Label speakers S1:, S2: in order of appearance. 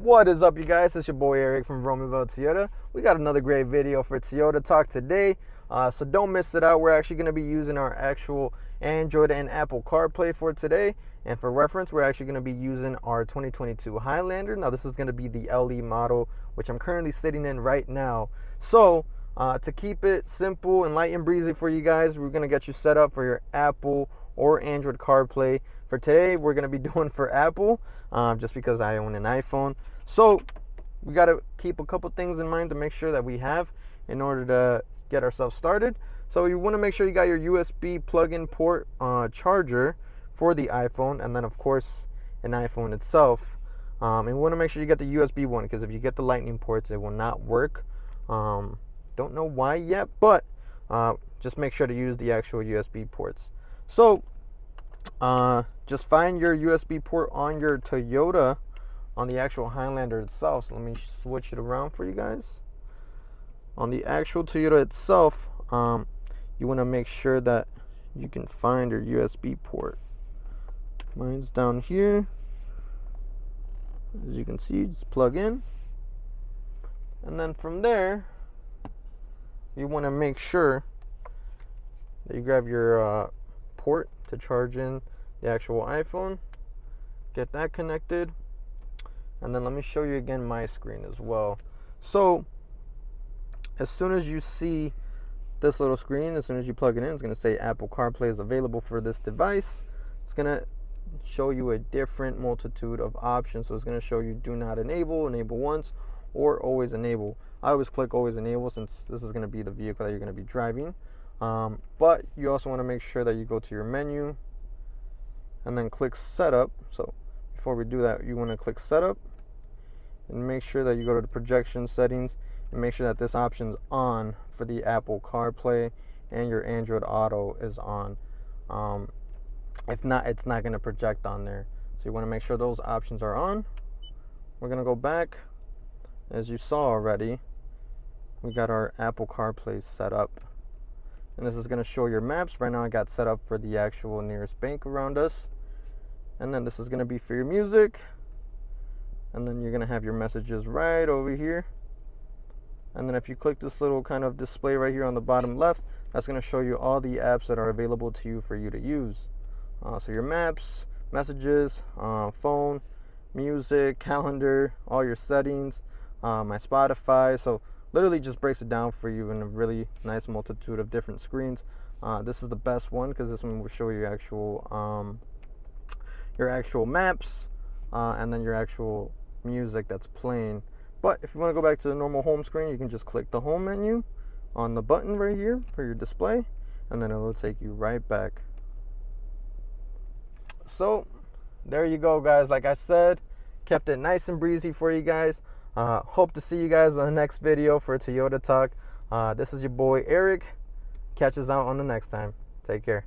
S1: What is up, you guys? It's your boy Erik from Romeville Toyota. We got another great video for Toyota Talk today, so don't miss it out. We're actually going to be using our actual Android and Apple CarPlay for today. And for reference, we're actually going to be using our 2022 Highlander. Now, this is going to be the LE model, which I'm currently sitting in right now. So, to keep it simple and light and breezy for you guys, we're going to get you set up for your Apple or Android CarPlay. For today, we're going to be doing for Apple, just because I own an iPhone. So we got to keep a couple things in mind to make sure that we have in order to get ourselves started. So you want to make sure you got your USB plug-in port charger for the iPhone, and then of course an iPhone itself. And you want to make sure you get the USB one, because if you get the Lightning ports, it will not work. Don't know why yet, but just make sure to use the actual USB ports. So just find your USB port on your Toyota, on the actual Highlander itself. So let me switch it around for you guys. On the actual Toyota itself, you want to make sure that you can find your USB port. Mine's down here. As you can see, just plug in. And then from there, you want to make sure that you grab your port to charge in the actual iPhone. Get that connected. And then let me show you again my screen as well. So as soon as you see this little screen, as soon as you plug it in, it's going to say Apple CarPlay is available for this device. It's going to show you a different multitude of options. So it's going to show you do not enable, enable once, or always enable. I always click always enable, since this is going to be the vehicle that you're going to be driving. But you also want to make sure that you go to your menu and then click setup. So before we do that, you want to click setup and make sure that you go to the projection settings and make sure that this option is on for the Apple CarPlay, and your Android Auto is on. If not, it's not going to project on there. So you want to make sure those options are on. We're going to go back. As you saw already, we got our Apple CarPlay set up. And this is going to show your maps. Right now I got set up for the actual nearest bank around us. And then this is going to be for your music. And then you're going to have your messages right over here. And then if you click this little kind of display right here on the bottom left, that's going to show you all the apps that are available to you for you to use. So your maps, messages, phone, music, calendar, all your settings, my Spotify. So literally just breaks it down for you in a really nice multitude of different screens. This is the best one, because this one will show you your actual maps, and then your actual music that's playing. But if you want to go back to the normal home screen, you can just click the home menu on the button right here for your display, and then it will take you right back. So there you go, guys. Like I said, kept it nice and breezy for you guys. Hope to see you guys on the next video for Toyota Talk. This is your boy Erik. Catch us out on the next time. Take care.